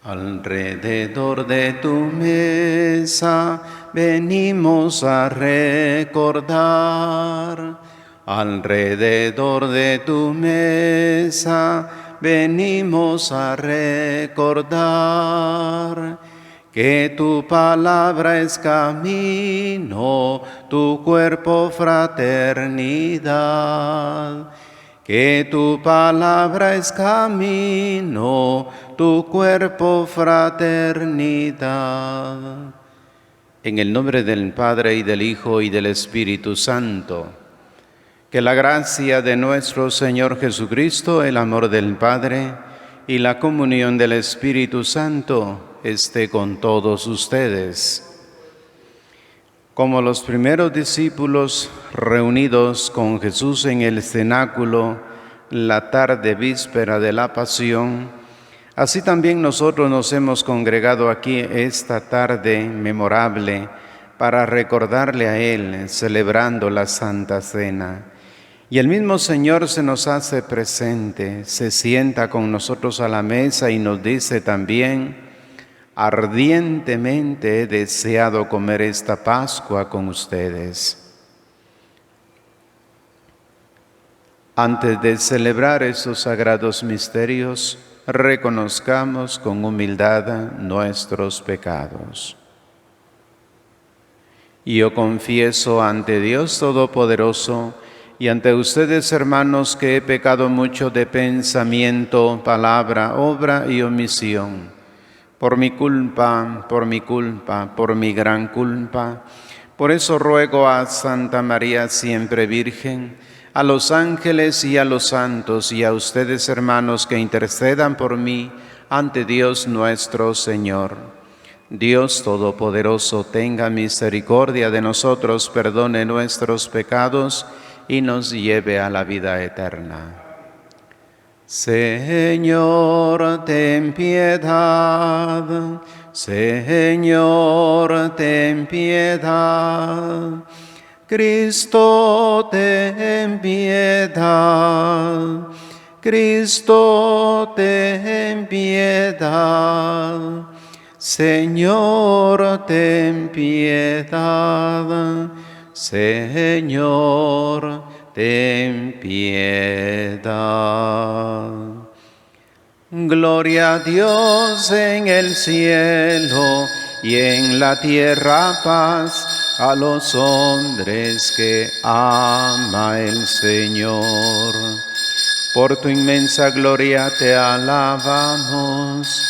Alrededor de tu mesa venimos a recordar. Alrededor de tu mesa venimos a recordar que tu palabra es camino, tu cuerpo fraternidad. Que tu palabra es camino, tu cuerpo fraternidad. En el nombre del Padre, y del Hijo, y del Espíritu Santo. Que la gracia de nuestro Señor Jesucristo, el amor del Padre y la comunión del Espíritu Santo esté con todos ustedes. Como los primeros discípulos reunidos con Jesús en el cenáculo la tarde víspera de la Pasión, así también nosotros nos hemos congregado aquí esta tarde memorable para recordarle a Él, celebrando la Santa Cena. Y el mismo Señor se nos hace presente, se sienta con nosotros a la mesa y nos dice también: ardientemente he deseado comer esta Pascua con ustedes. Antes de celebrar estos sagrados misterios, reconozcamos con humildad nuestros pecados. Yo confieso ante Dios Todopoderoso y ante ustedes, hermanos, que he pecado mucho de pensamiento, palabra, obra y omisión. Por mi culpa, por mi gran culpa. Por eso ruego a Santa María siempre Virgen, a los ángeles y a los santos, y a ustedes, hermanos, que intercedan por mí ante Dios nuestro Señor. Dios Todopoderoso, tenga misericordia de nosotros, perdone nuestros pecados y nos lleve a la vida eterna. Señor, ten piedad. Señor, ten piedad. Cristo, ten piedad. Cristo, ten piedad. Señor, ten piedad. Señor, ten piedad. Gloria a Dios en el cielo y en la tierra paz a los hombres que ama el Señor. Por tu inmensa gloria te alabamos,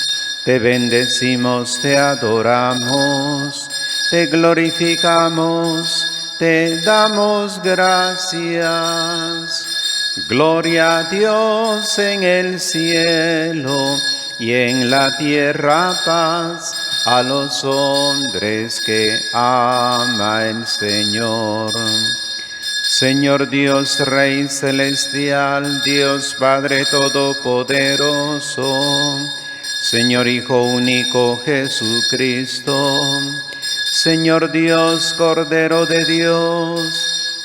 te bendecimos, te adoramos, te glorificamos, te damos gracias. Gloria a Dios en el cielo y en la tierra paz a los hombres que ama el Señor. Señor Dios, Rey celestial, Dios Padre todopoderoso, Señor Hijo único Jesucristo, Señor Dios, Cordero de Dios,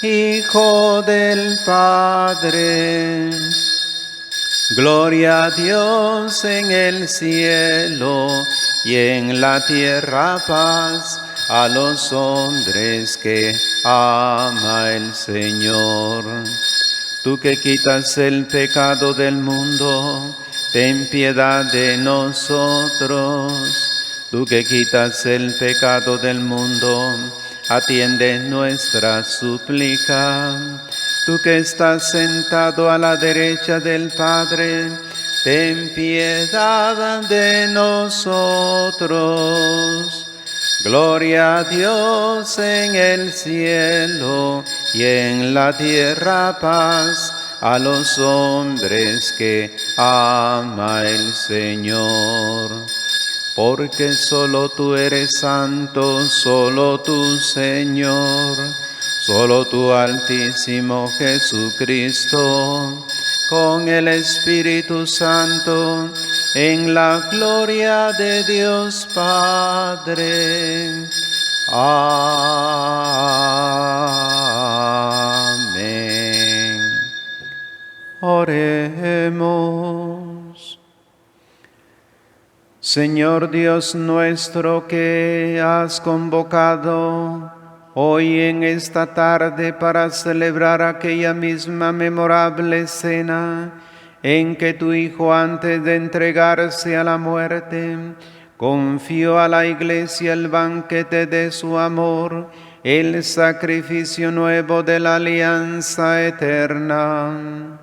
Hijo del Padre. Gloria a Dios en el cielo y en la tierra paz a los hombres que ama el Señor. Tú que quitas el pecado del mundo, ten piedad de nosotros. Tú que quitas el pecado del mundo, atiende nuestra súplica. Tú que estás sentado a la derecha del Padre, ten piedad de nosotros. Gloria a Dios en el cielo y en la tierra paz a los hombres que ama el Señor. Porque solo tú eres santo, solo tú, Señor, solo tú, Altísimo Jesucristo, con el Espíritu Santo, en la gloria de Dios Padre. Amén. Oremos. Señor Dios nuestro, que has convocado hoy en esta tarde para celebrar aquella misma memorable cena en que tu Hijo, antes de entregarse a la muerte, confió a la Iglesia el banquete de su amor, el sacrificio nuevo de la alianza eterna.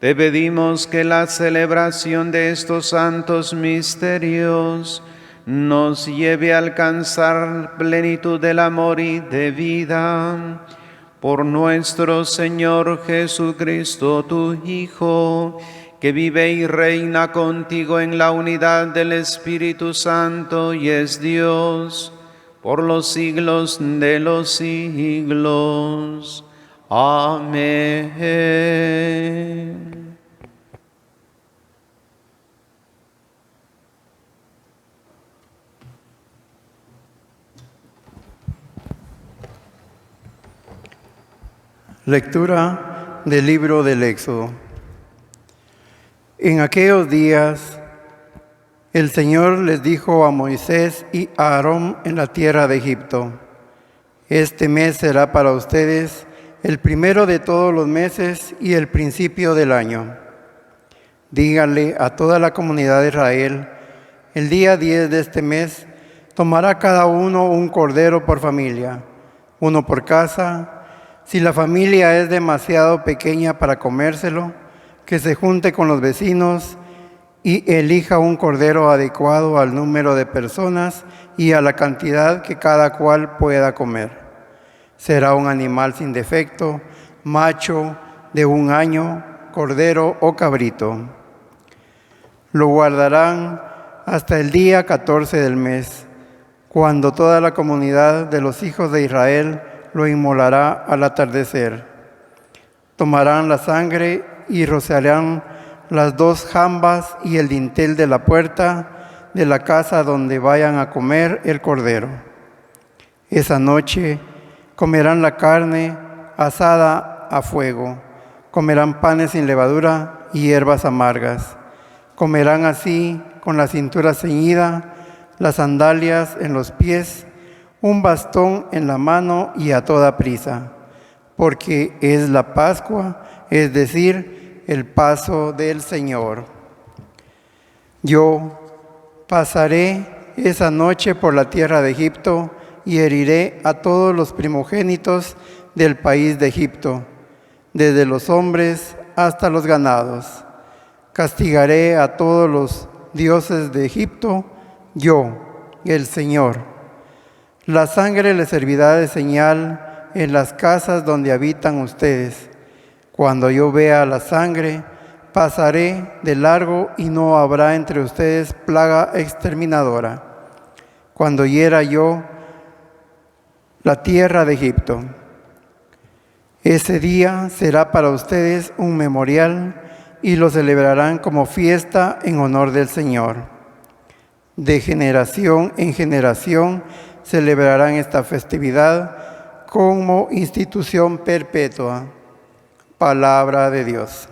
Te pedimos que la celebración de estos santos misterios nos lleve a alcanzar plenitud del amor y de vida. Por nuestro Señor Jesucristo, tu Hijo, que vive y reina contigo en la unidad del Espíritu Santo y es Dios por los siglos de los siglos. Amén. Lectura del libro del Éxodo. En aquellos días, el Señor les dijo a Moisés y a Aarón en la tierra de Egipto: este mes será para ustedes el primero de todos los meses y el principio del año. Díganle a toda la comunidad de Israel: el día 10 de este mes tomará cada uno un cordero por familia, uno por casa. Si la familia es demasiado pequeña para comérselo, que se junte con los vecinos y elija un cordero adecuado al número de personas y a la cantidad que cada cual pueda comer. Será un animal sin defecto, macho, de 1 año, cordero o cabrito. Lo guardarán hasta el día 14 del mes, cuando toda la comunidad de los hijos de Israel lo inmolará al atardecer. Tomarán la sangre y rociarán las 2 jambas y el dintel de la puerta de la casa donde vayan a comer el cordero. Esa noche comerán la carne asada a fuego, comerán panes sin levadura y hierbas amargas. Comerán así, con la cintura ceñida, las sandalias en los pies, un bastón en la mano y a toda prisa, porque es la Pascua, es decir, el paso del Señor. Yo pasaré esa noche por la tierra de Egipto y heriré a todos los primogénitos del país de Egipto, desde los hombres hasta los ganados. Castigaré a todos los dioses de Egipto, yo, el Señor. La sangre les servirá de señal en las casas donde habitan ustedes. Cuando yo vea la sangre, pasaré de largo y no habrá entre ustedes plaga exterminadora. Cuando hiera yo la tierra de Egipto, ese día será para ustedes un memorial y lo celebrarán como fiesta en honor del Señor. De generación en generación celebrarán esta festividad como institución perpetua. Palabra de Dios.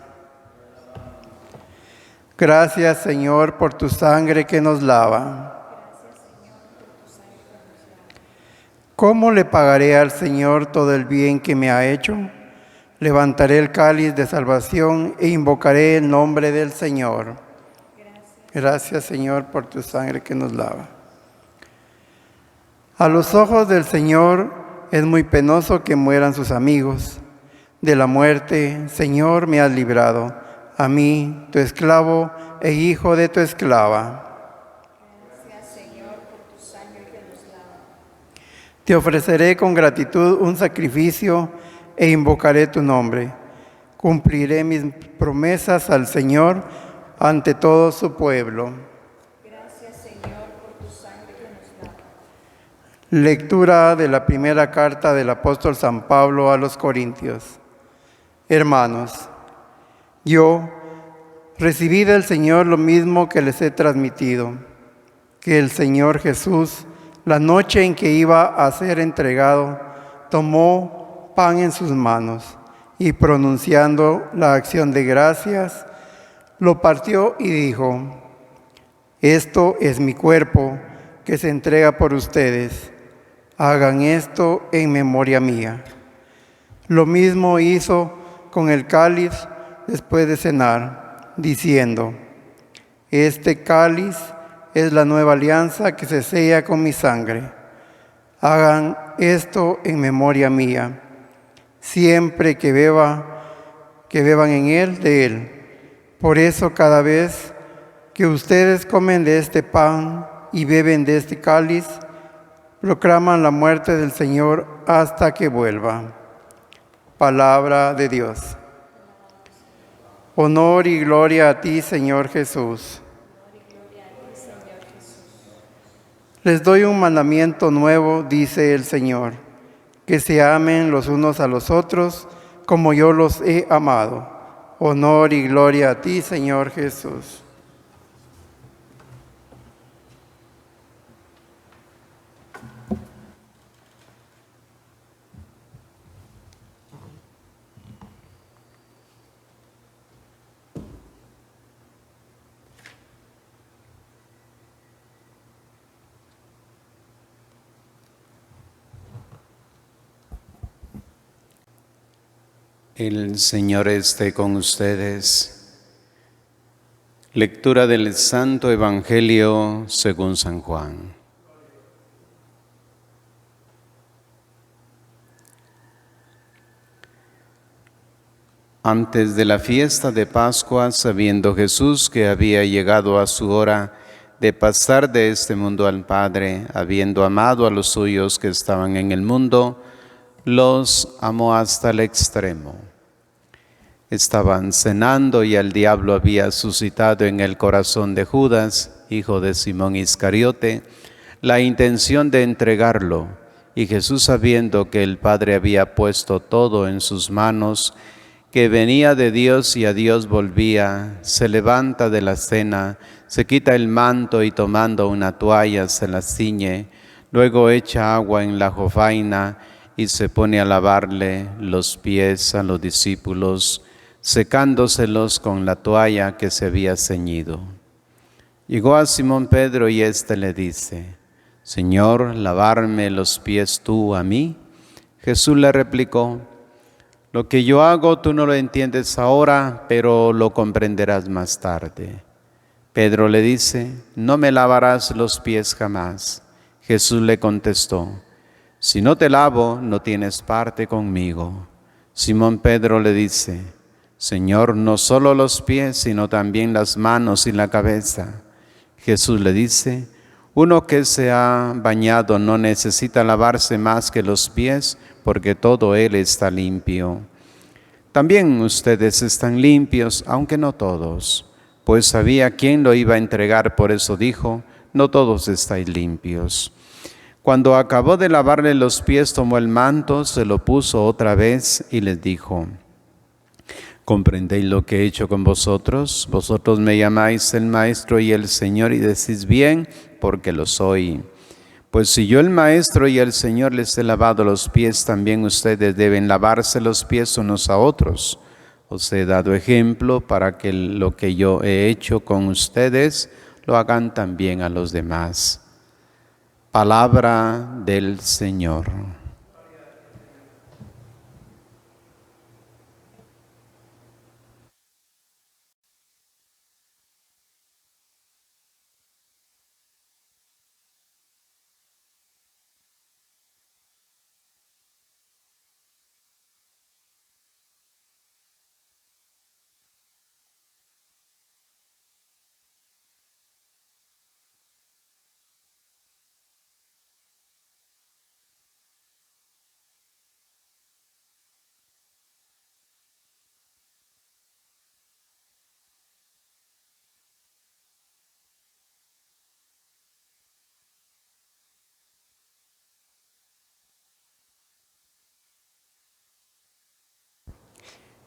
Gracias, Señor, por tu sangre que nos lava. ¿Cómo le pagaré al Señor todo el bien que me ha hecho? Levantaré el cáliz de salvación e invocaré el nombre del Señor. Gracias, Señor, por tu sangre que nos lava. A los ojos del Señor es muy penoso que mueran sus amigos. De la muerte, Señor, me has librado, a mí, tu esclavo e hijo de tu esclava. Gracias, Señor, por tu sangre que nos lava. Te ofreceré con gratitud un sacrificio e invocaré tu nombre. Cumpliré mis promesas al Señor ante todo su pueblo. Gracias, Señor, por tu sangre que nos lava. Lectura de la primera carta del apóstol San Pablo a los Corintios. Hermanos, yo recibí del Señor lo mismo que les he transmitido, que el Señor Jesús, la noche en que iba a ser entregado, tomó pan en sus manos y pronunciando la acción de gracias, lo partió y dijo: Esto es mi cuerpo que se entrega por ustedes. Hagan esto en memoria mía. Lo mismo hizo con el cáliz después de cenar, diciendo: Este cáliz es la nueva alianza que se sella con mi sangre. Hagan esto en memoria mía. Siempre que beban en él, de él. Por eso cada vez que ustedes comen de este pan y beben de este cáliz, proclaman la muerte del Señor hasta que vuelva. Palabra de Dios. Honor y gloria a ti, Señor Jesús. Les doy un mandamiento nuevo, dice el Señor, que se amen los unos a los otros como yo los he amado. Honor y gloria a ti, Señor Jesús. El Señor esté con ustedes. Lectura del Santo Evangelio según San Juan. Antes de la fiesta de Pascua, sabiendo Jesús que había llegado a su hora de pasar de este mundo al Padre, habiendo amado a los suyos que estaban en el mundo, los amó hasta el extremo. Estaban cenando y el diablo había suscitado en el corazón de Judas, hijo de Simón Iscariote, la intención de entregarlo. Y Jesús, sabiendo que el Padre había puesto todo en sus manos, que venía de Dios y a Dios volvía, se levanta de la cena, se quita el manto y tomando una toalla se la ciñe, luego echa agua en la jofaina y se pone a lavarle los pies a los discípulos, secándoselos con la toalla que se había ceñido. Llegó a Simón Pedro y éste le dice: Señor, ¿lavarme los pies tú a mí? Jesús le replicó: Lo que yo hago tú no lo entiendes ahora, pero lo comprenderás más tarde. Pedro le dice: No me lavarás los pies jamás. Jesús le contestó: Si no te lavo, no tienes parte conmigo. Simón Pedro le dice: Señor, no solo los pies, sino también las manos y la cabeza. Jesús le dice: Uno que se ha bañado no necesita lavarse más que los pies, porque todo él está limpio. También ustedes están limpios, aunque no todos, pues sabía quién lo iba a entregar, por eso dijo: No todos estáis limpios. Cuando acabó de lavarle los pies, tomó el manto, se lo puso otra vez y les dijo: ¿Comprendéis lo que he hecho con vosotros? Vosotros me llamáis el Maestro y el Señor y decís bien, porque lo soy. Pues si yo el Maestro y el Señor les he lavado los pies, también ustedes deben lavarse los pies unos a otros. Os he dado ejemplo para que lo que yo he hecho con ustedes lo hagan también a los demás. Palabra del Señor.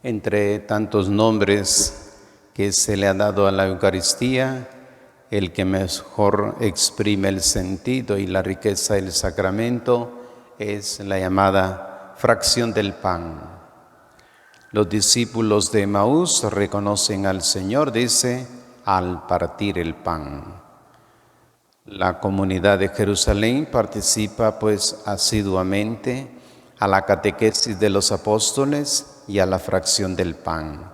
Entre tantos nombres que se le ha dado a la Eucaristía, el que mejor exprime el sentido y la riqueza del sacramento es la llamada fracción del pan. Los discípulos de Emaús reconocen al Señor, dice, al partir el pan. La comunidad de Jerusalén participa pues asiduamente a la catequesis de los apóstoles y a la fracción del pan.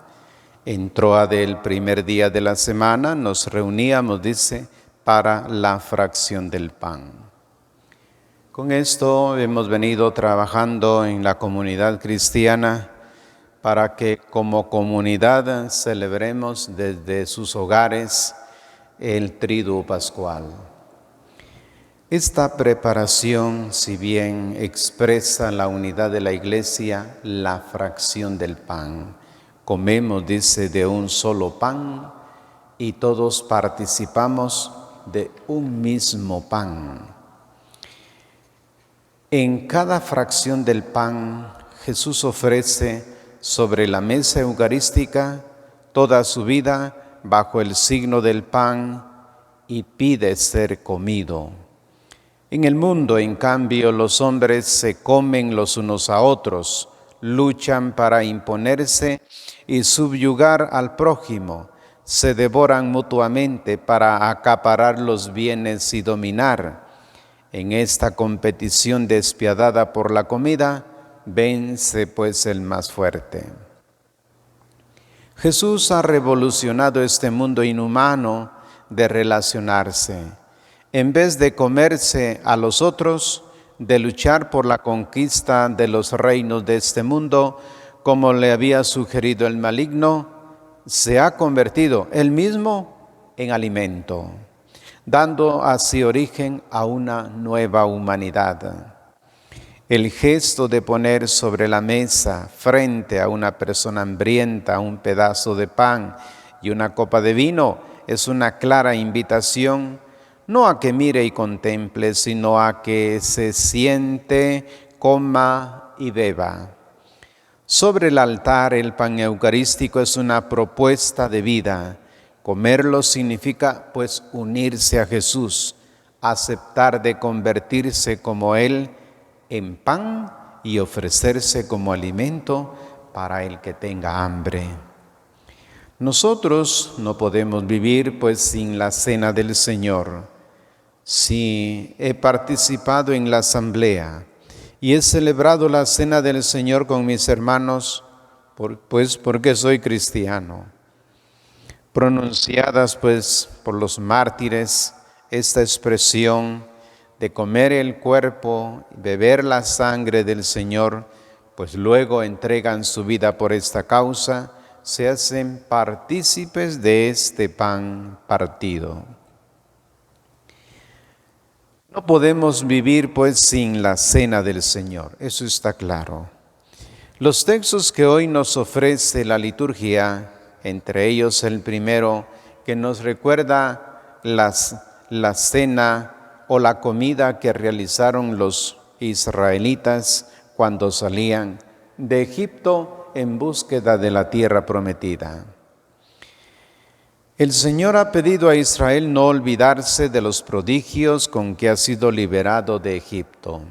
En Troa del primer día de la semana nos reuníamos, dice, para la fracción del pan. Con esto hemos venido trabajando en la comunidad cristiana para que como comunidad celebremos desde sus hogares el Triduo Pascual. Esta preparación, si bien expresa la unidad de la Iglesia, la fracción del pan. Comemos, dice, de un solo pan y todos participamos de un mismo pan. En cada fracción del pan, Jesús ofrece sobre la mesa eucarística toda su vida bajo el signo del pan y pide ser comido. En el mundo, en cambio, los hombres se comen los unos a otros, luchan para imponerse y subyugar al prójimo, se devoran mutuamente para acaparar los bienes y dominar. En esta competición despiadada por la comida, vence pues el más fuerte. Jesús ha revolucionado este mundo inhumano de relacionarse. En vez de comerse a los otros, de luchar por la conquista de los reinos de este mundo, como le había sugerido el maligno, se ha convertido él mismo en alimento, dando así origen a una nueva humanidad. El gesto de poner sobre la mesa, frente a una persona hambrienta, un pedazo de pan y una copa de vino, es una clara invitación no a que mire y contemple, sino a que se siente, coma y beba. Sobre el altar, el pan eucarístico es una propuesta de vida. Comerlo significa, pues, unirse a Jesús, aceptar de convertirse como Él en pan y ofrecerse como alimento para el que tenga hambre. Nosotros no podemos vivir, pues, sin la cena del Señor. Si he participado en la asamblea y he celebrado la cena del Señor con mis hermanos, pues porque soy cristiano. Pronunciadas pues por los mártires, esta expresión de comer el cuerpo, beber la sangre del Señor, pues luego entregan su vida por esta causa, se hacen partícipes de este pan partido. No podemos vivir pues sin la cena del Señor, eso está claro. Los textos que hoy nos ofrece la liturgia, entre ellos el primero que nos recuerda la cena o la comida que realizaron los israelitas cuando salían de Egipto en búsqueda de la tierra prometida. El Señor ha pedido a Israel no olvidarse de los prodigios con que ha sido liberado de Egipto.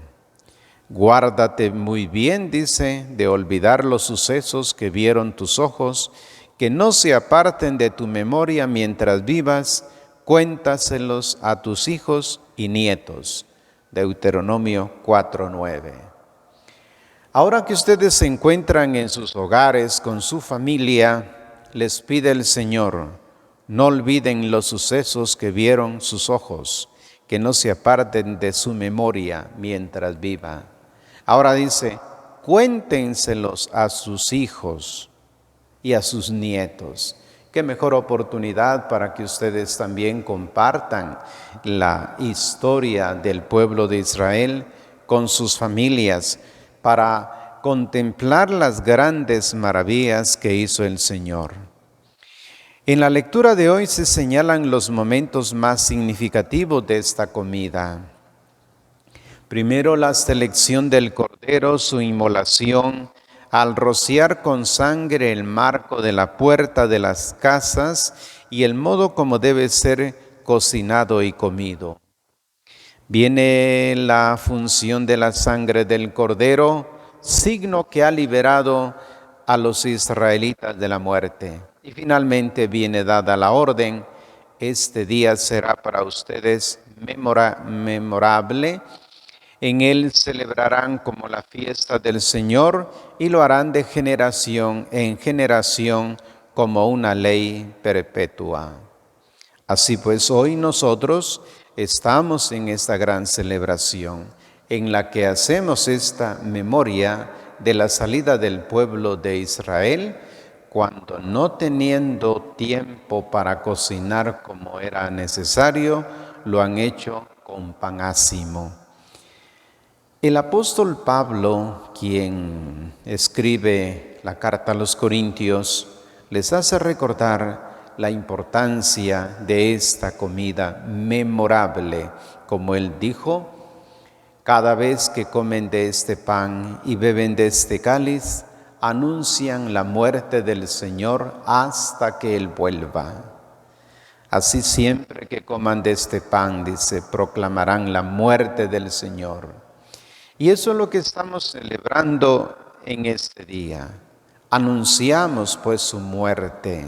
Guárdate muy bien, dice, de olvidar los sucesos que vieron tus ojos, que no se aparten de tu memoria mientras vivas, cuéntaselos a tus hijos y nietos. Deuteronomio 4:9. Ahora que ustedes se encuentran en sus hogares con su familia, les pide el Señor, no olviden los sucesos que vieron sus ojos, que no se aparten de su memoria mientras viva. Ahora dice, cuéntenselos a sus hijos y a sus nietos. Qué mejor oportunidad para que ustedes también compartan la historia del pueblo de Israel con sus familias para contemplar las grandes maravillas que hizo el Señor. En la lectura de hoy se señalan los momentos más significativos de esta comida. Primero, la selección del cordero, su inmolación, al rociar con sangre el marco de la puerta de las casas y el modo como debe ser cocinado y comido. Viene la función de la sangre del cordero, signo que ha liberado a los israelitas de la muerte. Y finalmente viene dada la orden, este día será para ustedes memorable. En él celebrarán como la fiesta del Señor y lo harán de generación en generación como una ley perpetua. Así pues, hoy nosotros estamos en esta gran celebración en la que hacemos esta memoria de la salida del pueblo de Israel cuando, no teniendo tiempo para cocinar como era necesario, lo han hecho con pan ácimo. El apóstol Pablo, quien escribe la carta a los Corintios, les hace recordar la importancia de esta comida memorable. Como él dijo, cada vez que comen de este pan y beben de este cáliz, anuncian la muerte del Señor hasta que Él vuelva. Así siempre que coman de este pan, dice, proclamarán la muerte del Señor. Y eso es lo que estamos celebrando en este día. Anunciamos pues su muerte.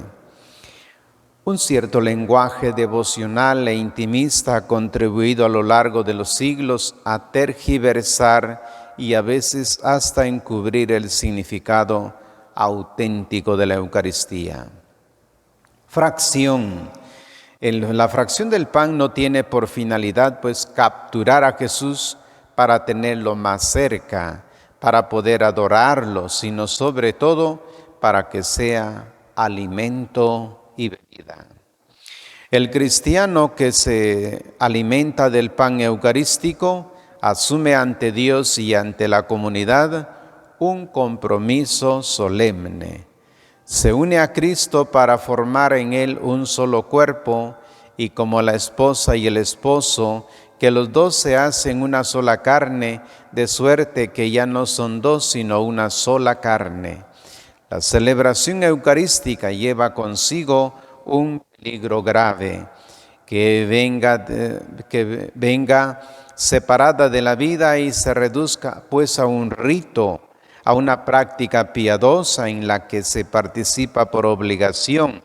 Un cierto lenguaje devocional e intimista ha contribuido a lo largo de los siglos a tergiversar y a veces hasta encubrir el significado auténtico de la Eucaristía. Fracción. La fracción del pan no tiene por finalidad pues capturar a Jesús para tenerlo más cerca, para poder adorarlo, sino sobre todo para que sea alimento y bebida. El cristiano que se alimenta del pan eucarístico asume ante Dios y ante la comunidad un compromiso solemne. Se une a Cristo para formar en él un solo cuerpo y como la esposa y el esposo, que los dos se hacen una sola carne, de suerte que ya no son dos sino una sola carne. La celebración eucarística lleva consigo un peligro grave, que venga separada de la vida y se reduzca pues a un rito, a una práctica piadosa en la que se participa por obligación,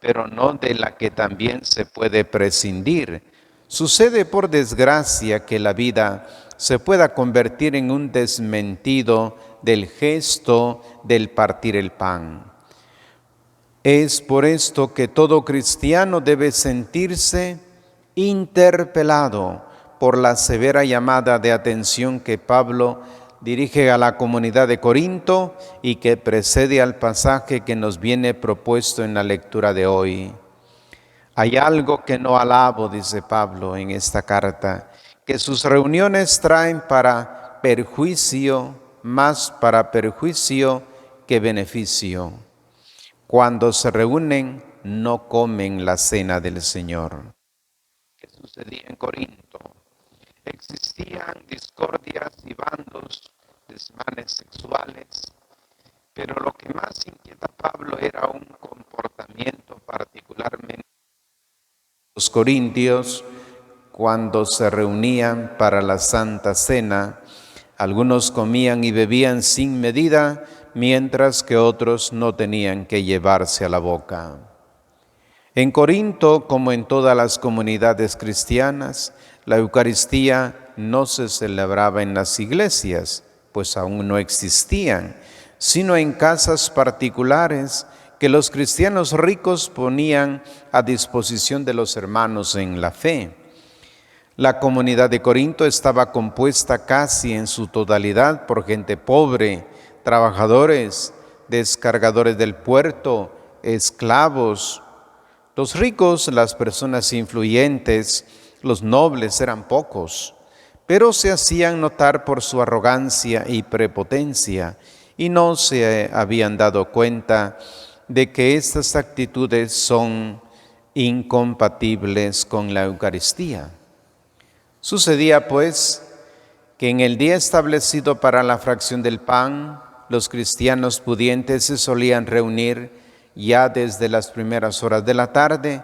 pero no de la que también se puede prescindir. Sucede por desgracia que la vida se pueda convertir en un desmentido del gesto del partir el pan. Es por esto que todo cristiano debe sentirse interpelado por la severa llamada de atención que Pablo dirige a la comunidad de Corinto y que precede al pasaje que nos viene propuesto en la lectura de hoy. Hay algo que no alabo, dice Pablo en esta carta, que sus reuniones traen para perjuicio, más para perjuicio que beneficio. Cuando se reúnen, no comen la cena del Señor. ¿Qué sucedía en Corinto? Existían discordias y bandos, desmanes sexuales, pero lo que más inquieta a Pablo era un comportamiento particularmente de los corintios cuando se reunían para la Santa Cena. Algunos comían y bebían sin medida, mientras que otros no tenían que llevarse a la boca. En Corinto, como en todas las comunidades cristianas, la Eucaristía no se celebraba en las iglesias, pues aún no existían, sino en casas particulares que los cristianos ricos ponían a disposición de los hermanos en la fe. La comunidad de Corinto estaba compuesta casi en su totalidad por gente pobre, trabajadores, descargadores del puerto, esclavos. Los ricos, las personas influyentes, los nobles eran pocos, pero se hacían notar por su arrogancia y prepotencia y no se habían dado cuenta de que estas actitudes son incompatibles con la Eucaristía. Sucedía pues que en el día establecido para la fracción del pan, los cristianos pudientes se solían reunir ya desde las primeras horas de la tarde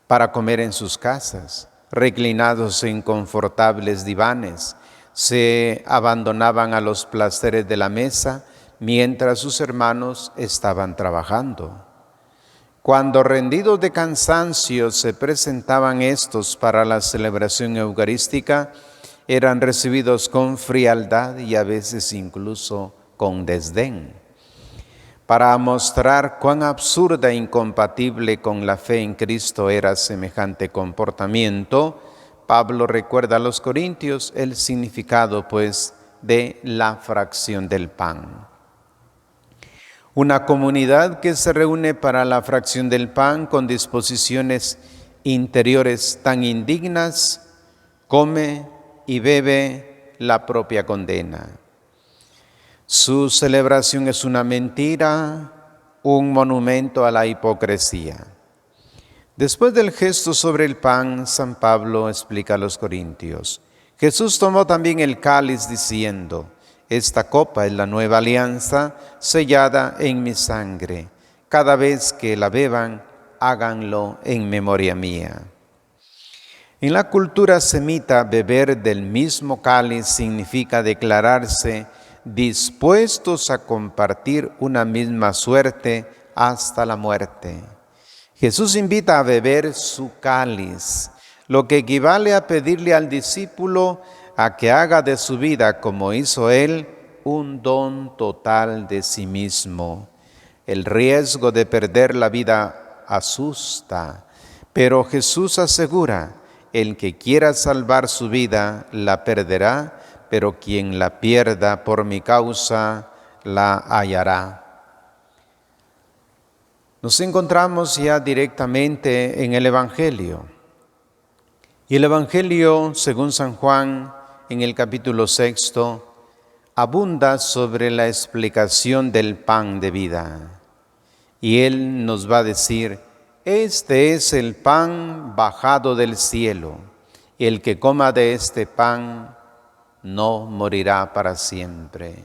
para comer en sus casas, reclinados en confortables divanes. Se abandonaban a los placeres de la mesa mientras sus hermanos estaban trabajando. Cuando rendidos de cansancio se presentaban estos para la celebración eucarística, eran recibidos con frialdad y a veces incluso con desdén. Para mostrar cuán absurda e incompatible con la fe en Cristo era semejante comportamiento, Pablo recuerda a los corintios el significado, pues, de la fracción del pan. Una comunidad que se reúne para la fracción del pan con disposiciones interiores tan indignas, come y bebe la propia condena. Su celebración es una mentira, un monumento a la hipocresía. Después del gesto sobre el pan, San Pablo explica a los corintios: Jesús tomó también el cáliz diciendo: esta copa es la nueva alianza sellada en mi sangre. Cada vez que la beban, háganlo en memoria mía. En la cultura semita, beber del mismo cáliz significa declararse dispuestos a compartir una misma suerte hasta la muerte. Jesús invita a beber su cáliz, lo que equivale a pedirle al discípulo a que haga de su vida, como hizo él, un don total de sí mismo. El riesgo de perder la vida asusta, pero Jesús asegura: el que quiera salvar su vida la perderá, pero quien la pierda por mi causa la hallará. Nos encontramos ya directamente en el Evangelio. Y el Evangelio, según San Juan, en el capítulo 6, abunda sobre la explicación del pan de vida. Y Él nos va a decir: este es el pan bajado del cielo. El que coma de este pan no morirá para siempre.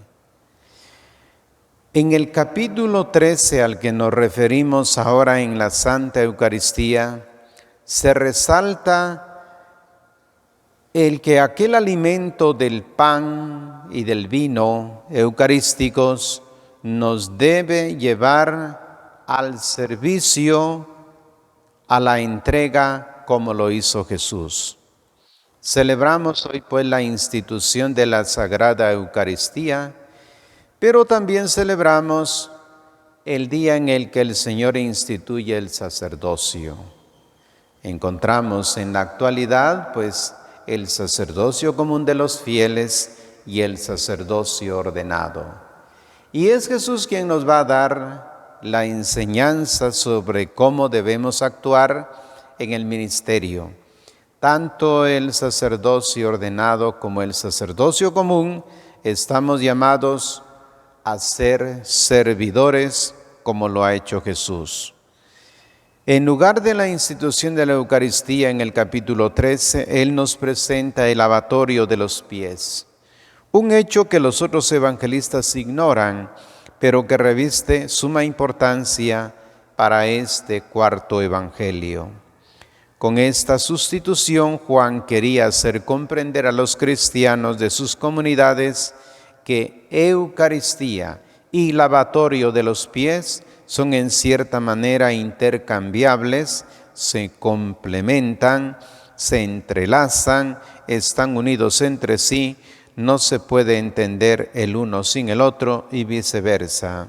En el capítulo 13 al que nos referimos ahora en la Santa Eucaristía, se resalta el que aquel alimento del pan y del vino eucarísticos nos debe llevar al servicio, a la entrega, como lo hizo Jesús. Celebramos hoy pues la institución de la Sagrada Eucaristía, pero también celebramos el día en el que el Señor instituye el sacerdocio. Encontramos en la actualidad pues el sacerdocio común de los fieles y el sacerdocio ordenado. Y es Jesús quien nos va a dar la enseñanza sobre cómo debemos actuar en el ministerio. Tanto el sacerdocio ordenado como el sacerdocio común estamos llamados a ser servidores como lo ha hecho Jesús. En lugar de la institución de la Eucaristía en el capítulo 13, Él nos presenta el lavatorio de los pies, un hecho que los otros evangelistas ignoran, pero que reviste suma importancia para este cuarto evangelio. Con esta sustitución, Juan quería hacer comprender a los cristianos de sus comunidades que Eucaristía y lavatorio de los pies son en cierta manera intercambiables, se complementan, se entrelazan, están unidos entre sí, no se puede entender el uno sin el otro y viceversa.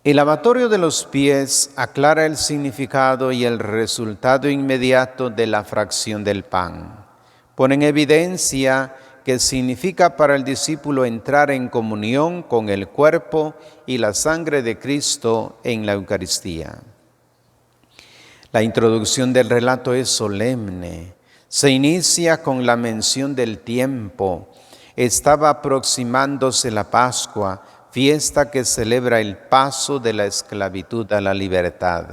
El lavatorio de los pies aclara el significado y el resultado inmediato de la fracción del pan. Pone en evidencia que significa para el discípulo entrar en comunión con el cuerpo y la sangre de Cristo en la Eucaristía. La introducción del relato es solemne. Se inicia con la mención del tiempo. Estaba aproximándose la Pascua, fiesta que celebra el paso de la esclavitud a la libertad.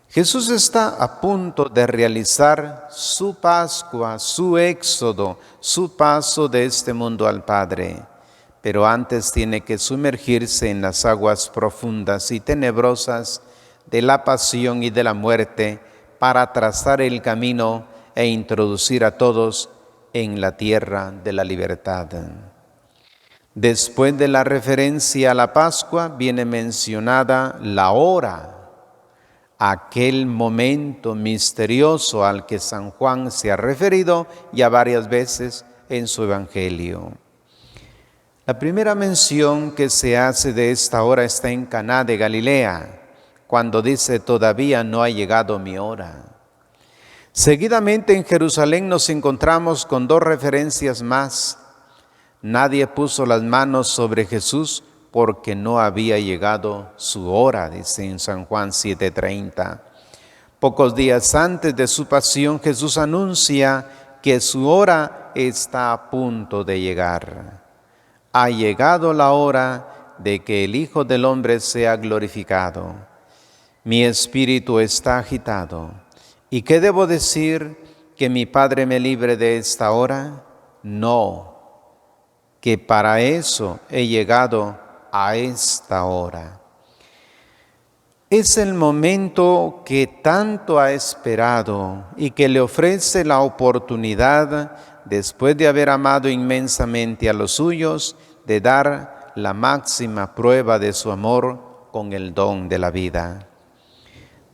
Jesús está a punto de realizar su Pascua, su éxodo, su paso de este mundo al Padre, pero antes tiene que sumergirse en las aguas profundas y tenebrosas de la pasión y de la muerte para trazar el camino e introducir a todos en la tierra de la libertad. Después de la referencia a la Pascua viene mencionada la hora, aquel momento misterioso al que San Juan se ha referido ya varias veces en su Evangelio. La primera mención que se hace de esta hora está en Caná de Galilea, cuando dice: todavía no ha llegado mi hora. Seguidamente en Jerusalén nos encontramos con dos referencias más. Nadie puso las manos sobre Jesús porque no había llegado su hora, dice en San Juan 7:30. Pocos días antes de su pasión, Jesús anuncia que su hora está a punto de llegar. Ha llegado la hora de que el Hijo del Hombre sea glorificado. Mi espíritu está agitado. ¿Y qué debo decir? ¿Que mi Padre me libre de esta hora? No, que para eso he llegado a esta hora. Es el momento que tanto ha esperado y que le ofrece la oportunidad, después de haber amado inmensamente a los suyos, de dar la máxima prueba de su amor con el don de la vida.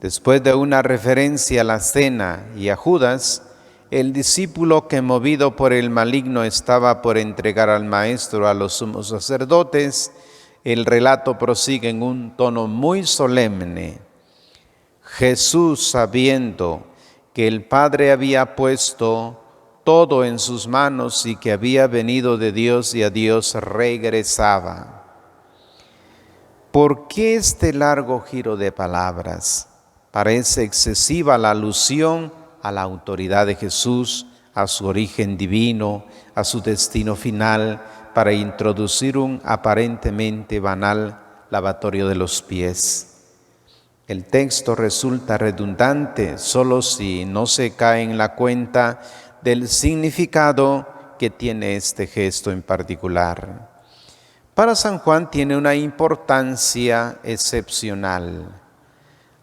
Después de una referencia a la cena y a Judas, el discípulo que, movido por el maligno, estaba por entregar al Maestro a los sumos sacerdotes, el relato prosigue en un tono muy solemne. Jesús, sabiendo que el Padre había puesto todo en sus manos y que había venido de Dios y a Dios regresaba. ¿Por qué este largo giro de palabras? Parece excesiva la alusión a la autoridad de Jesús, a su origen divino, a su destino final, para introducir un aparentemente banal lavatorio de los pies. El texto resulta redundante solo si no se cae en la cuenta del significado que tiene este gesto en particular. Para San Juan tiene una importancia excepcional.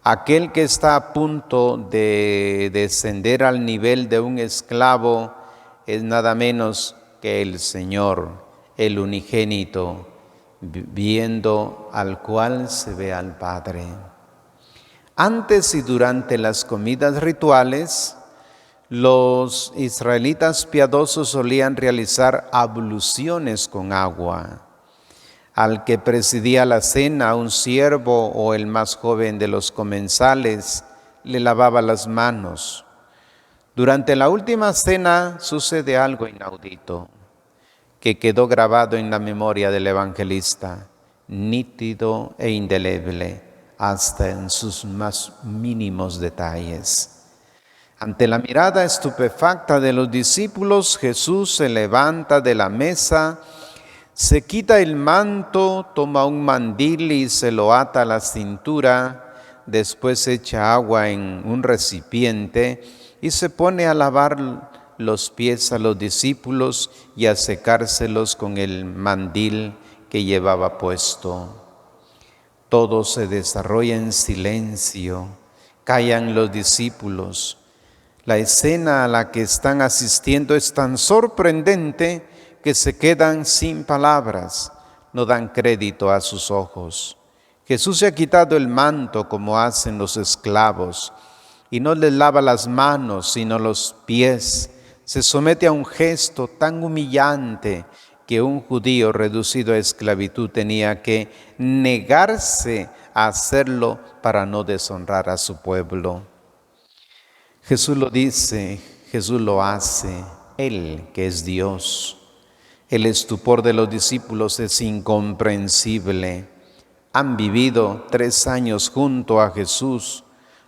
Aquel que está a punto de descender al nivel de un esclavo es nada menos que el Señor, el unigénito, viendo al cual se ve al Padre. Antes y durante las comidas rituales, los israelitas piadosos solían realizar abluciones con agua. Al que presidía la cena, un siervo o el más joven de los comensales, le lavaba las manos. Durante la última cena sucede algo inaudito, que quedó grabado en la memoria del evangelista, nítido e indeleble, hasta en sus más mínimos detalles. Ante la mirada estupefacta de los discípulos, Jesús se levanta de la mesa, se quita el manto, toma un mandil y se lo ata a la cintura, después echa agua en un recipiente y se pone a lavar los pies a los discípulos y a secárselos con el mandil que llevaba puesto. Todo se desarrolla en silencio, callan los discípulos. La escena a la que están asistiendo es tan sorprendente que se quedan sin palabras, no dan crédito a sus ojos. Jesús se ha quitado el manto como hacen los esclavos y no les lava las manos sino los pies. Se somete a un gesto tan humillante que un judío reducido a esclavitud tenía que negarse a hacerlo para no deshonrar a su pueblo. Jesús lo dice, Jesús lo hace, Él que es Dios. El estupor de los discípulos es incomprensible. Han vivido 3 años junto a Jesús,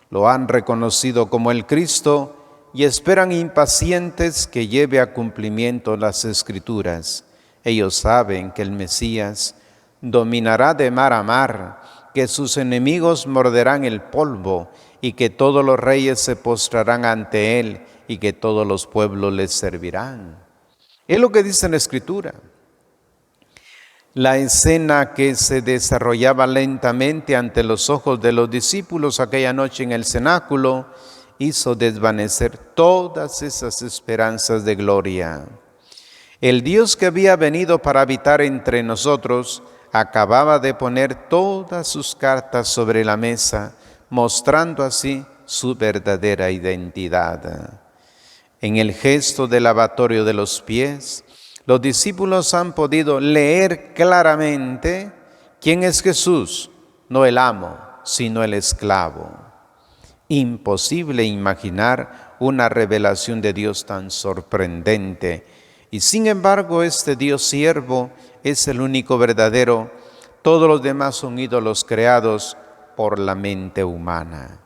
lo han reconocido como el Cristo y esperan impacientes que lleve a cumplimiento las Escrituras. Ellos saben que el Mesías dominará de mar a mar, que sus enemigos morderán el polvo y que todos los reyes se postrarán ante Él y que todos los pueblos les servirán. Es lo que dice la Escritura. La escena que se desarrollaba lentamente ante los ojos de los discípulos aquella noche en el cenáculo hizo desvanecer todas esas esperanzas de gloria. El Dios que había venido para habitar entre nosotros acababa de poner todas sus cartas sobre la mesa, mostrando así su verdadera identidad. En el gesto del lavatorio de los pies, los discípulos han podido leer claramente quién es Jesús, no el amo, sino el esclavo. Imposible imaginar una revelación de Dios tan sorprendente. Y sin embargo, este Dios siervo es el único verdadero. Todos los demás son ídolos creados por la mente humana.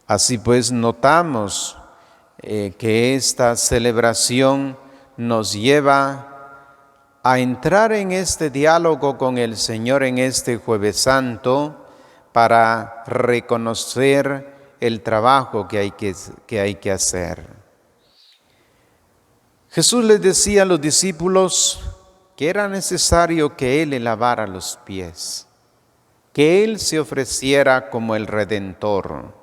Así pues, notamos que esta celebración nos lleva a entrar en este diálogo con el Señor en este Jueves Santo para reconocer el trabajo que hay que hacer. Jesús les decía a los discípulos que era necesario que Él le lavara los pies, que Él se ofreciera como el Redentor.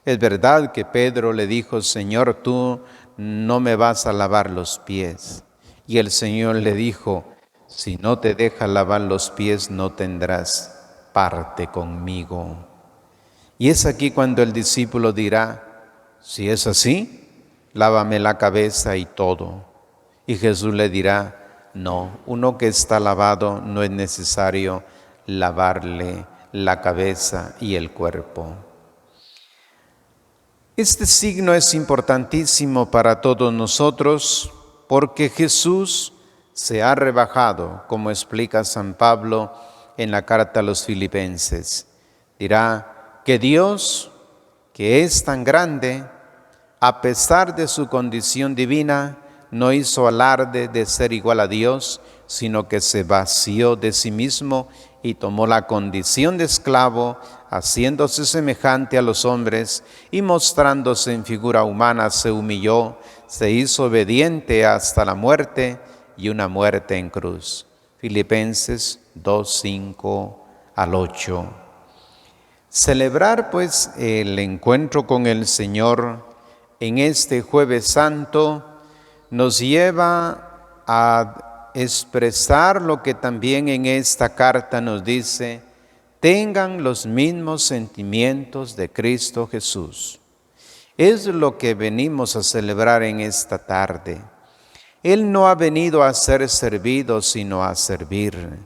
Es verdad que Pedro le dijo: Señor, tú no me vas a lavar los pies. Y el Señor le dijo: si no te deja lavar los pies, no tendrás parte conmigo. Y es aquí cuando el discípulo dirá: si es así, lávame la cabeza y todo. Y Jesús le dirá: no, uno que está lavado no es necesario lavarle la cabeza y el cuerpo. Este signo es importantísimo para todos nosotros porque Jesús se ha rebajado, como explica San Pablo en la carta a los Filipenses. Dirá que Dios, que es tan grande, a pesar de su condición divina, no hizo alarde de ser igual a Dios, sino que se vació de sí mismo y tomó la condición de esclavo, haciéndose semejante a los hombres y mostrándose en figura humana, se humilló, se hizo obediente hasta la muerte y una muerte en cruz. Filipenses 2, 5 al 8. Celebrar pues el encuentro con el Señor en este Jueves Santo nos lleva a expresar lo que también en esta carta nos dice: tengan los mismos sentimientos de Cristo Jesús. Es lo que venimos a celebrar en esta tarde. Él no ha venido a ser servido, sino a servir.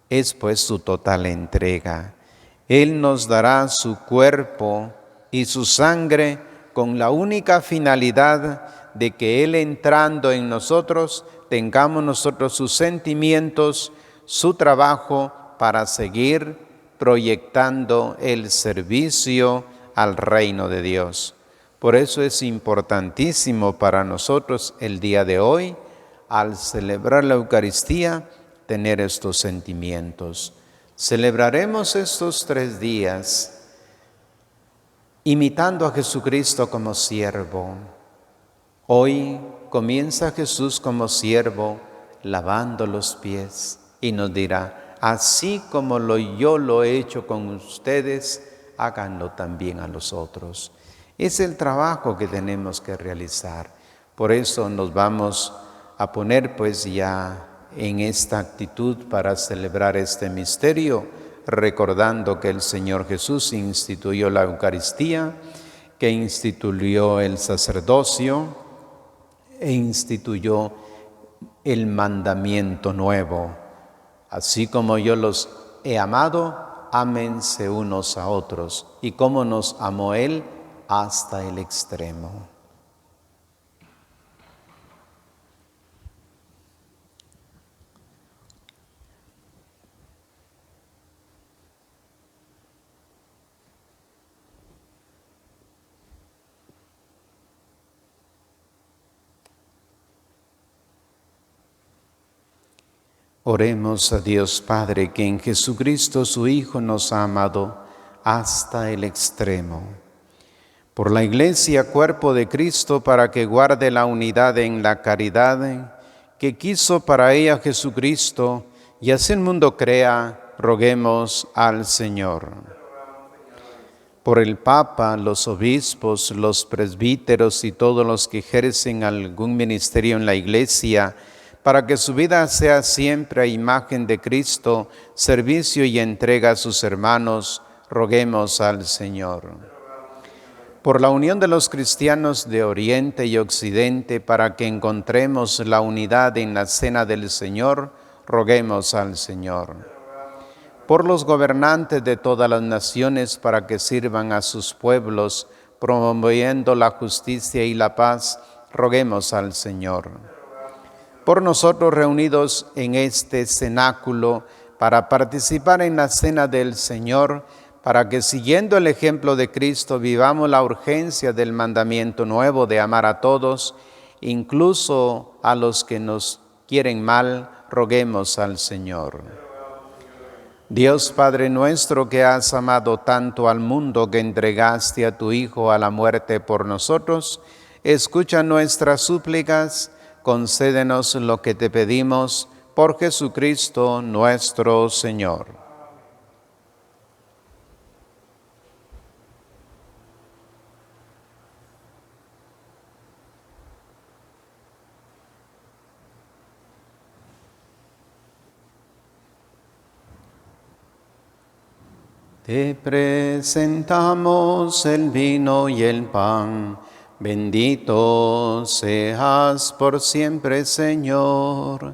Es pues su total entrega. Él nos dará su cuerpo y su sangre con la única finalidad de que Él, entrando en nosotros, tengamos nosotros sus sentimientos, su trabajo para seguir proyectando el servicio al reino de Dios. Por eso es importantísimo para nosotros el día de hoy, al celebrar la Eucaristía, tener estos sentimientos. Celebraremos estos 3 días imitando a Jesucristo como siervo. Hoy comienza Jesús como siervo, lavando los pies, y nos dirá: así como yo lo he hecho con ustedes, háganlo también a los otros. Es el trabajo que tenemos que realizar. Por eso nos vamos a poner pues ya en esta actitud para celebrar este misterio, recordando que el Señor Jesús instituyó la Eucaristía, que instituyó el sacerdocio e instituyó el mandamiento nuevo. Así como yo los he amado, ámense unos a otros. Y como nos amó Él hasta el extremo. Oremos a Dios Padre, que en Jesucristo su Hijo nos ha amado hasta el extremo. Por la Iglesia, cuerpo de Cristo, para que guarde la unidad en la caridad que quiso para ella Jesucristo, y así el mundo crea, roguemos al Señor. Por el Papa, los obispos, los presbíteros y todos los que ejercen algún ministerio en la Iglesia, para que su vida sea siempre a imagen de Cristo, servicio y entrega a sus hermanos, roguemos al Señor. Por la unión de los cristianos de Oriente y Occidente, para que encontremos la unidad en la cena del Señor, roguemos al Señor. Por los gobernantes de todas las naciones, para que sirvan a sus pueblos, promoviendo la justicia y la paz, roguemos al Señor. Por nosotros reunidos en este cenáculo, para participar en la cena del Señor, para que siguiendo el ejemplo de Cristo vivamos la urgencia del mandamiento nuevo de amar a todos, incluso a los que nos quieren mal, roguemos al Señor. Dios Padre nuestro, que has amado tanto al mundo que entregaste a tu Hijo a la muerte por nosotros, escucha nuestras súplicas, concédenos lo que te pedimos por Jesucristo nuestro Señor. Te presentamos el vino y el pan. Bendito seas por siempre, Señor.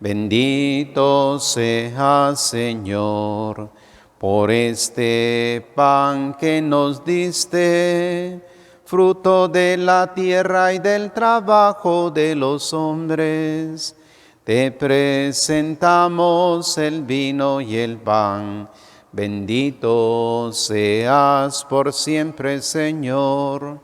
Bendito seas, Señor, por este pan que nos diste, fruto de la tierra y del trabajo de los hombres. Te presentamos el vino y el pan. Bendito seas por siempre, Señor.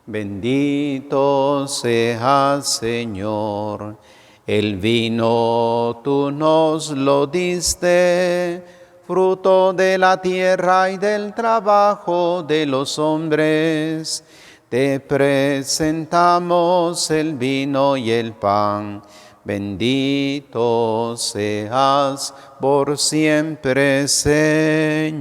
Bendito seas, Señor. El vino tú nos lo diste, fruto de la tierra y del trabajo de los hombres. Te presentamos el vino y el pan. Bendito seas por siempre, Señor.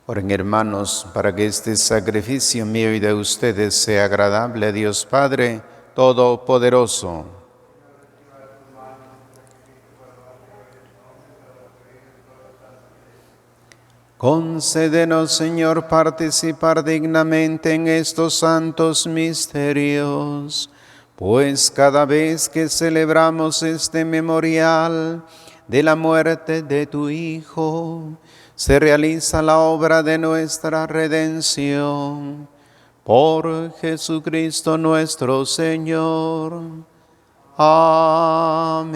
Oren, hermanos, para que este sacrificio mío y de ustedes sea agradable a Dios Padre Todopoderoso. Concédenos, Señor, participar dignamente en estos santos misterios, pues cada vez que celebramos este memorial de la muerte de tu Hijo, se realiza la obra de nuestra redención. Por Jesucristo nuestro Señor. Amén.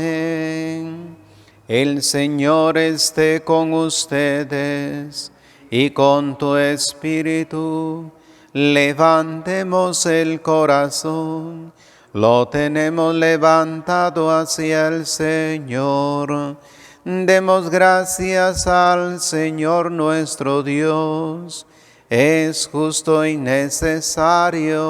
El Señor esté con ustedes y con tu espíritu. Levantemos el corazón, lo tenemos levantado hacia el Señor. Demos gracias al Señor nuestro Dios. Es justo y necesario.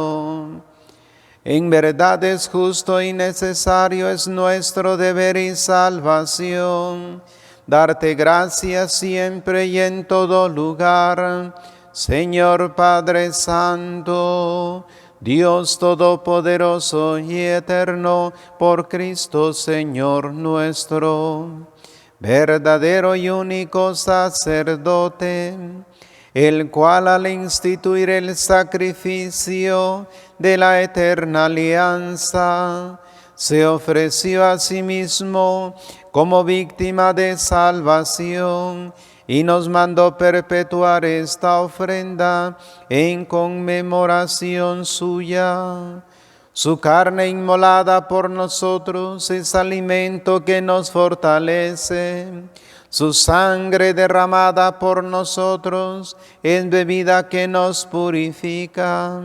En verdad es justo y necesario, es nuestro deber y salvación, darte gracias siempre y en todo lugar, Señor Padre Santo, Dios Todopoderoso y Eterno, por Cristo Señor nuestro, verdadero y único sacerdote, el cual al instituir el sacrificio de la eterna alianza, se ofreció a sí mismo como víctima de salvación y nos mandó perpetuar esta ofrenda en conmemoración suya. Su carne inmolada por nosotros es alimento que nos fortalece. Su sangre derramada por nosotros es bebida que nos purifica.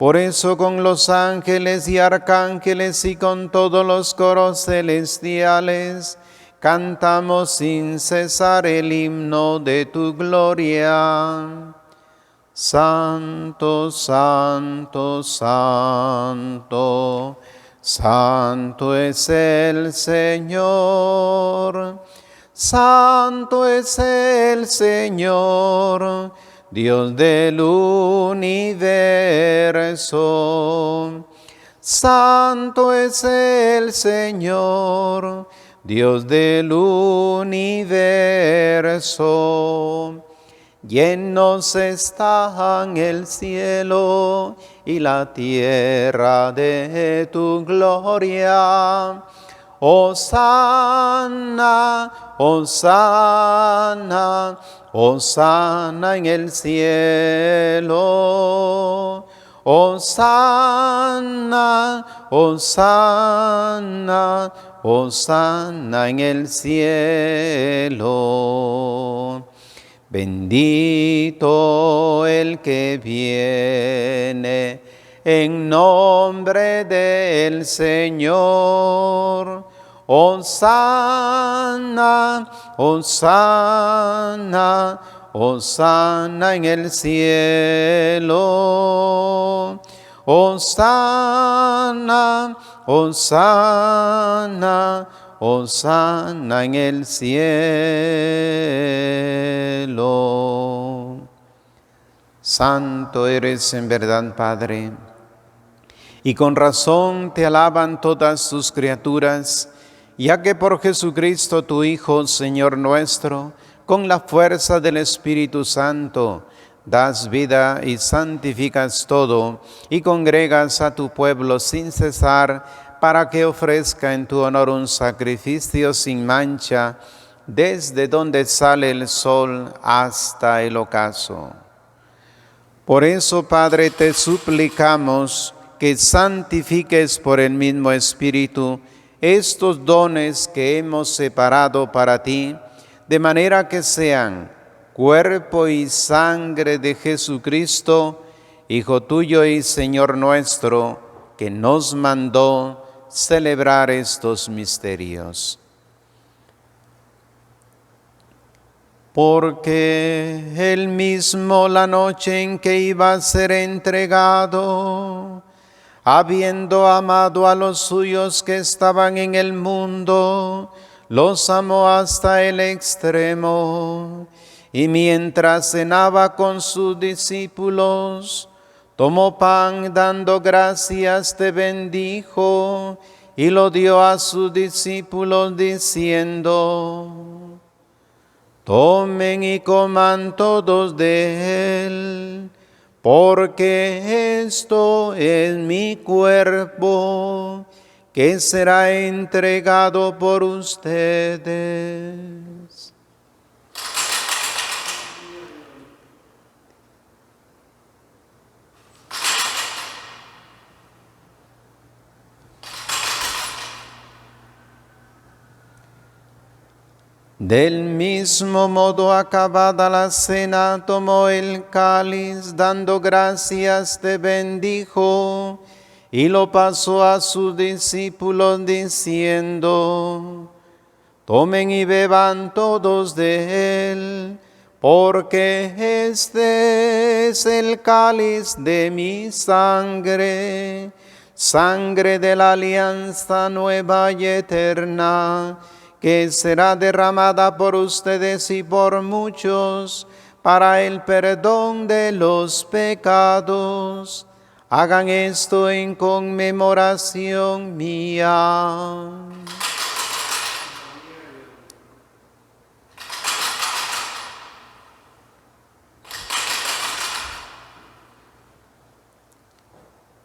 Por eso con los ángeles y arcángeles y con todos los coros celestiales cantamos sin cesar el himno de tu gloria. Santo, santo, santo, Santo es el Señor, santo es el Señor, Dios del universo. Santo es el Señor, Dios del universo. Llenos están el cielo y la tierra de tu gloria. Hosana, hosana, hosana en el cielo. Hosana, hosana, hosana en el cielo. Bendito el que viene en nombre del Señor. Hosana, hosana, hosana en el cielo. Hosana, hosana, hosana en el cielo. Santo eres en verdad, Padre, y con razón te alaban todas tus criaturas, ya que por Jesucristo tu Hijo, Señor nuestro, con la fuerza del Espíritu Santo, das vida y santificas todo, y congregas a tu pueblo sin cesar, para que ofrezca en tu honor un sacrificio sin mancha, desde donde sale el sol hasta el ocaso. Por eso, Padre, te suplicamos que santifiques por el mismo Espíritu estos dones que hemos separado para ti, de manera que sean cuerpo y sangre de Jesucristo, Hijo tuyo y Señor nuestro, que nos mandó celebrar estos misterios. Porque él mismo la noche en que iba a ser entregado, habiendo amado a los suyos que estaban en el mundo, los amó hasta el extremo. Y mientras cenaba con sus discípulos, tomó pan, dando gracias, te bendijo, y lo dio a sus discípulos, diciendo: tomen y coman todos de él, porque esto es mi cuerpo, que será entregado por ustedes. Del mismo modo, acabada la cena, tomó el cáliz, dando gracias, te bendijo, y lo pasó a sus discípulos, diciendo: tomen y beban todos de él, porque este es el cáliz de mi sangre, sangre de la alianza nueva y eterna, que será derramada por ustedes y por muchos para el perdón de los pecados. Hagan esto en conmemoración mía.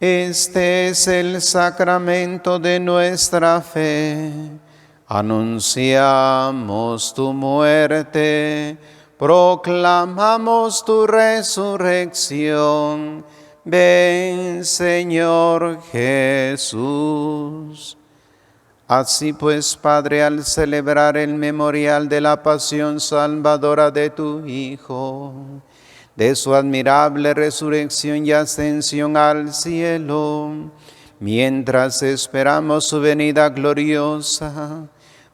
Este es el sacramento de nuestra fe. Anunciamos tu muerte, proclamamos tu resurrección. Ven, Señor Jesús. Así pues, Padre, al celebrar el memorial de la pasión salvadora de tu Hijo, de su admirable resurrección y ascensión al cielo, mientras esperamos su venida gloriosa,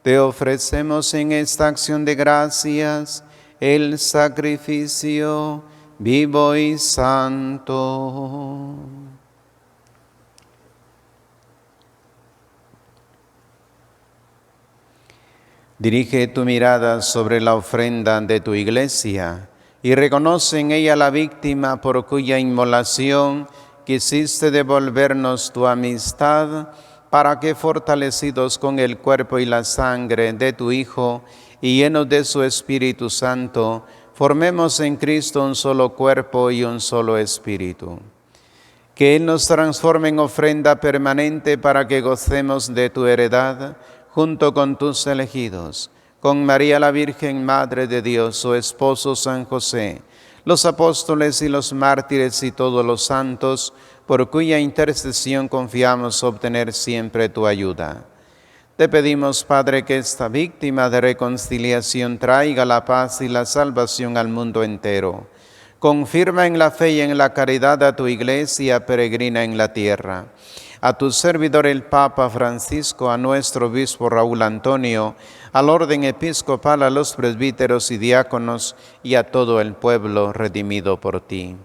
te ofrecemos en esta acción de gracias el sacrificio vivo y santo. Dirige tu mirada sobre la ofrenda de tu iglesia y reconoce en ella la víctima por cuya inmolación quisiste devolvernos tu amistad, para que, fortalecidos con el cuerpo y la sangre de tu Hijo y llenos de su Espíritu Santo, formemos en Cristo un solo cuerpo y un solo espíritu. Que Él nos transforme en ofrenda permanente para que gocemos de tu heredad junto con tus elegidos, con María la Virgen, Madre de Dios, su esposo San José, los apóstoles y los mártires y todos los santos, por cuya intercesión confiamos obtener siempre tu ayuda. Te pedimos, Padre, que esta víctima de reconciliación traiga la paz y la salvación al mundo entero. Confirma en la fe y en la caridad a tu iglesia peregrina en la tierra. A tu servidor el Papa Francisco, a nuestro obispo Raúl Antonio, al orden episcopal, a los presbíteros y diáconos y a todo el pueblo redimido por ti.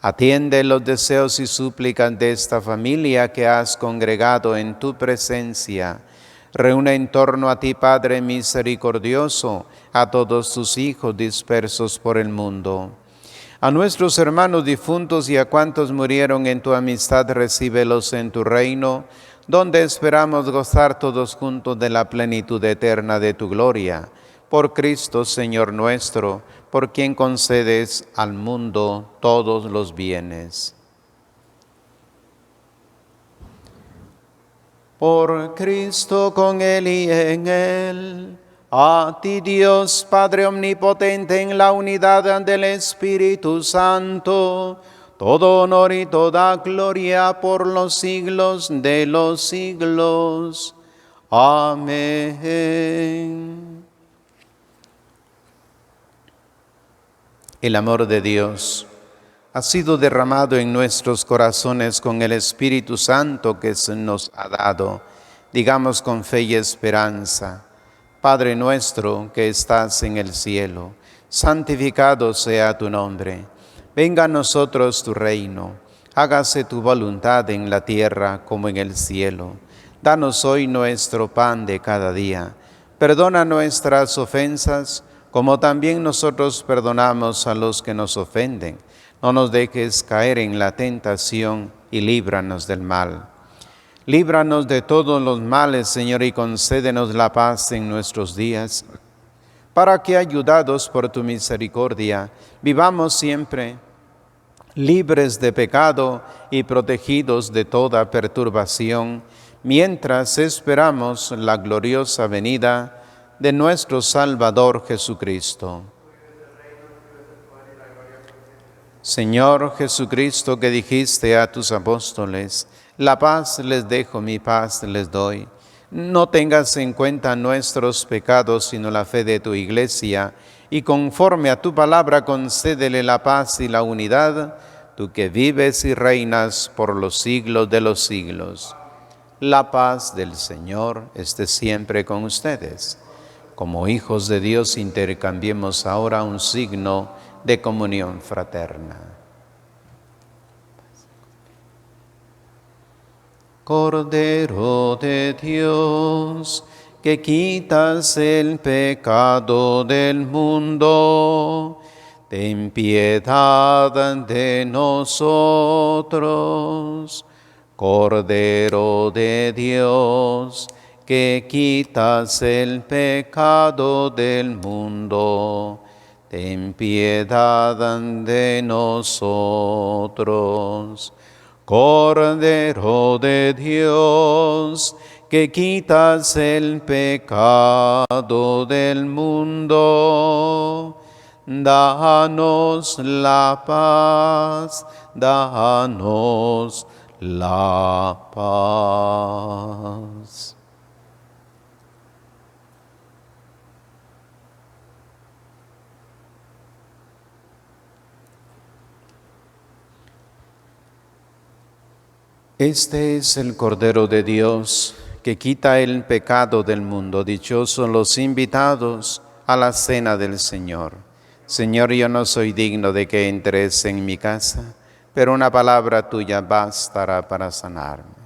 Atiende los deseos y súplicas de esta familia que has congregado en tu presencia. Reúne en torno a ti, Padre misericordioso, a todos tus hijos dispersos por el mundo. A nuestros hermanos difuntos y a cuantos murieron en tu amistad, recíbelos en tu reino, donde esperamos gozar todos juntos de la plenitud eterna de tu gloria. Por Cristo, Señor nuestro, por quien concedes al mundo todos los bienes. Por Cristo, con Él y en Él, a ti Dios Padre omnipotente, en la unidad del Espíritu Santo, todo honor y toda gloria por los siglos de los siglos. Amén. El amor de Dios ha sido derramado en nuestros corazones con el Espíritu Santo que se nos ha dado. Digamos con fe y esperanza: Padre nuestro que estás en el cielo, santificado sea tu nombre. Venga a nosotros tu reino. Hágase tu voluntad en la tierra como en el cielo. Danos hoy nuestro pan de cada día. Perdona nuestras ofensas, como también nosotros perdonamos a los que nos ofenden. No nos dejes caer en la tentación y líbranos del mal. Líbranos de todos los males, Señor, y concédenos la paz en nuestros días, para que, ayudados por tu misericordia, vivamos siempre libres de pecado y protegidos de toda perturbación, mientras esperamos la gloriosa venida de nuestro Salvador Jesucristo. Señor Jesucristo, que dijiste a tus apóstoles: la paz les dejo, mi paz les doy. No tengas en cuenta nuestros pecados, sino la fe de tu iglesia, y conforme a tu palabra concédele la paz y la unidad, tú que vives y reinas por los siglos de los siglos. La paz del Señor esté siempre con ustedes. Como hijos de Dios, intercambiemos ahora un signo de comunión fraterna. Cordero de Dios, que quitas el pecado del mundo, ten piedad de nosotros. Cordero de Dios, que quitas el pecado del mundo, ten piedad de nosotros. Cordero de Dios, que quitas el pecado del mundo, danos la paz, danos la paz. Este es el Cordero de Dios, que quita el pecado del mundo. Dichosos los invitados a la cena del Señor. Señor, yo no soy digno de que entres en mi casa, pero una palabra tuya bastará para sanarme.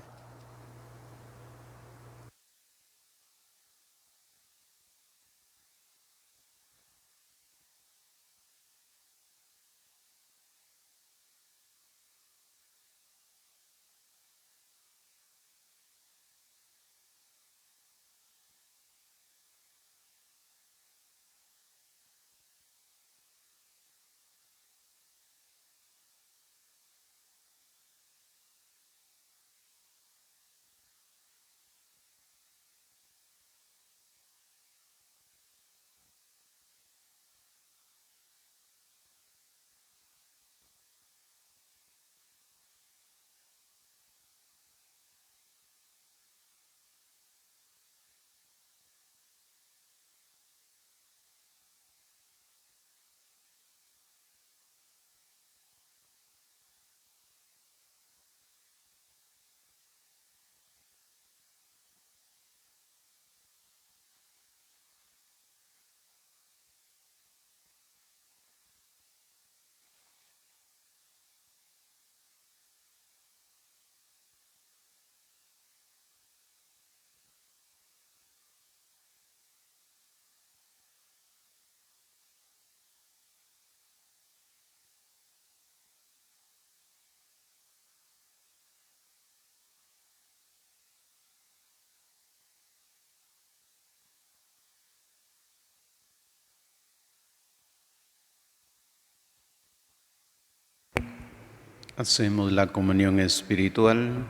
Hacemos la comunión espiritual,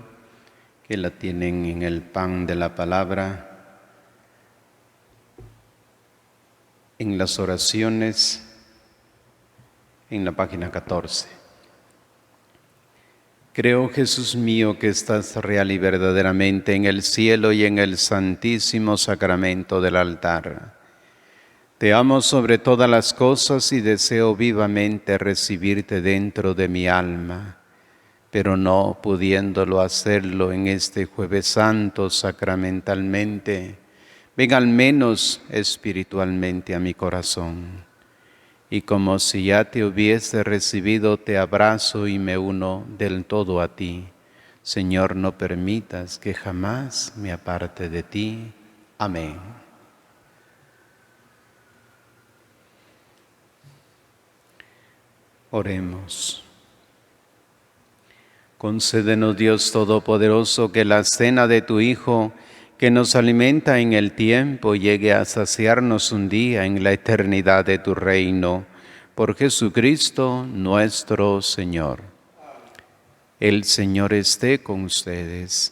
que la tienen en el pan de la palabra, en las oraciones, en la página 14. Creo, Jesús mío, que estás real y verdaderamente en el cielo y en el santísimo sacramento del altar. Te amo sobre todas las cosas y deseo vivamente recibirte dentro de mi alma, pero no pudiéndolo hacerlo en este Jueves Santo sacramentalmente, ven al menos espiritualmente a mi corazón. Y como si ya te hubiese recibido, te abrazo y me uno del todo a ti. Señor, no permitas que jamás me aparte de ti. Amén. Oremos. Concédenos, Dios Todopoderoso, que la cena de tu Hijo, que nos alimenta en el tiempo, llegue a saciarnos un día en la eternidad de tu reino. Por Jesucristo nuestro Señor. El Señor esté con ustedes.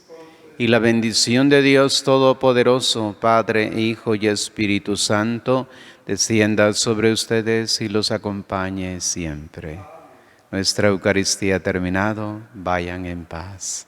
Y la bendición de Dios Todopoderoso, Padre, Hijo y Espíritu Santo, descienda sobre ustedes y los acompañe siempre. Nuestra Eucaristía ha terminado. Vayan en paz.